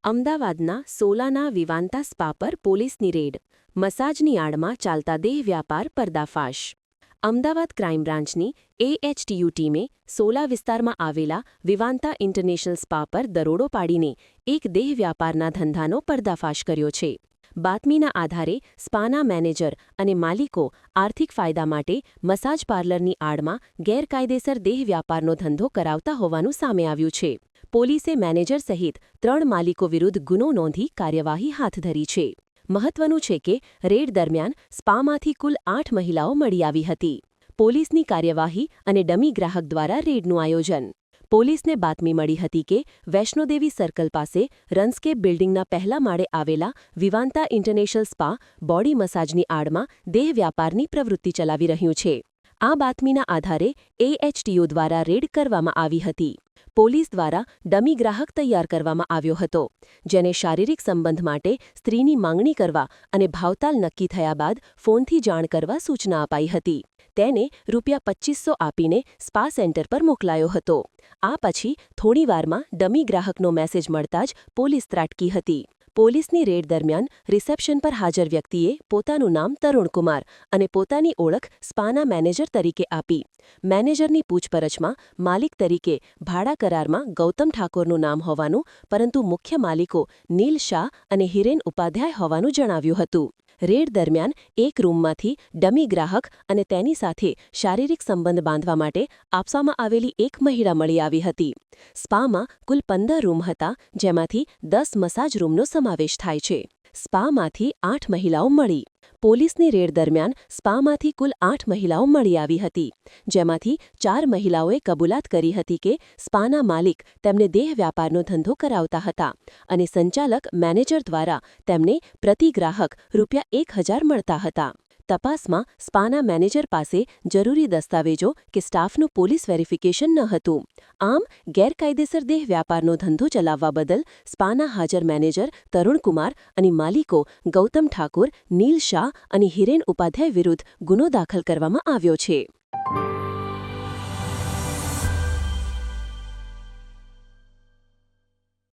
અમદાવાદના સોલાના વિવાંતા સ્પા પર પોલીસની રેડ. મસાજની આડમાં ચાલતા દેહ વ્યાપાર પર્દાફાશ. અમદાવાદ ક્રાઇમ બ્રાન્ચની AHTU ટીમે સોલા વિસ્તારમાં આવેલા વિવાંતા ઇન્ટરનેશનલ સ્પા પર દરોડો પાડીને એક દેહ વ્યાપારના ધંધાનો પર્દાફાશ કર્યો છે. બાતમીના આધારે સ્પાના મેનેજર અને માલિકો આર્થિક ફાયદા માટે મસાજ પાર્લરની આડમાં ગેરકાયદેસર દેહ વ્યાપારનો ધંધો કરાવતા હોવાનું સામે આવ્યું છે. પોલીસે મેનેજર સહિત 3 માલિકો વિરુદ્ધ ગુનો નોંધી કાર્યવાહી હાથ ધરી છે. મહત્વનું છે કે રેડ દરમિયાન સ્પામાંથી કુલ 8 મહિલાઓ મળી આવી હતી. પોલીસની કાર્યવાહી અને ડમી ગ્રાહક દ્વારા રેડનું આયોજન. પોલીસને બાતમી મળી હતી કે વૈષ્ણોદેવી સર્કલ પાસે રનસ્કેપ બિલ્ડિંગના પહેલા માળે આવેલા વિવાંતા ઇન્ટરનેશનલ સ્પા બોડી મસાજની આડમાં દેહ વ્યાપારની પ્રવૃત્તિ ચલાવી રહ્યું છે. આ બાતમીના આધારે AHTU દ્વારા રેડ કરવામાં આવી હતી. પોલીસ દ્વારા ડમી ગ્રાહક તૈયાર કરવામાં આવ્યો હતો, જેને શારીરિક સંબંધ માટે સ્ત્રીની માંગણી કરવા અને ભાવતાલ નક્કી થયા બાદ ફોનથી જાણ કરવા સૂચના અપાઈ હતી. તેને ₹2500 આપીને સ્પા સેન્ટર પર મોકલાયો હતો. આ પછી થોડીવારમાં ડમી ગ્રાહકનો મેસેજ મળતા જ પોલીસ ત્રાટકી હતી. પોલીસની રેડ દરમિયાન રિસેપ્શન પર હાજર વ્યક્તિએ પોતાનું નામ તરુણકુમાર અને પોતાની ઓળખ સ્પાના મેનેજર તરીકે આપી. મેનેજરની પૂછપરછમાં માલિક તરીકે ભાડા કરારમાં ગૌતમ ઠાકોરનું નામ હોવાનું, પરંતુ મુખ્ય માલિકો નીલ શાહ અને હિરેન ઉપાધ્યાય હોવાનું જણાવ્યું હતું. રેડ દરમિયાન એક રૂમમાંથી ડમી ગ્રાહક અને તેની સાથે શારીરિક સંબંધ બાંધવા માટે આપવામાં આવેલી એક મહિલા મળી આવી હતી. સ્પામાં કુલ 15 રૂમ હતા, જેમાંથી 10 મસાજ રૂમનો સમાવેશ થાય છે. સ્પામાંથી 8 મહિલાઓ મળી. પોલીસની રેડ દરમિયાન સ્પામાંથી કુલ 8 મહિલાઓ મળી આવી હતી, જેમાંથી 4 મહિલાઓએ કબૂલાત કરી હતી કે સ્પાના માલિક તેમને દેહ વ્યાપારનો ધંધો કરાવતા હતા અને સંચાલક મેનેજર દ્વારા તેમને પ્રતિ ગ્રાહક ₹1000 મળતા હતા. તપાસમાં સ્પાના મેનેજર પાસે જરૂરી દસ્તાવેજો કે સ્ટાફનું પોલીસ વેરિફિકેશન ન હતું. આમ, ગેરકાયદેસર દેહ વ્યાપારનો ધંધો ચલાવવા બદલ સ્પાના હાજર મેનેજર તરુણકુમાર અને માલિકો ગૌતમ ઠાકોર, નીલ શાહ અને હિરેન ઉપાધ્યાય વિરુદ્ધ ગુનો દાખલ કરવામાં આવ્યો છે.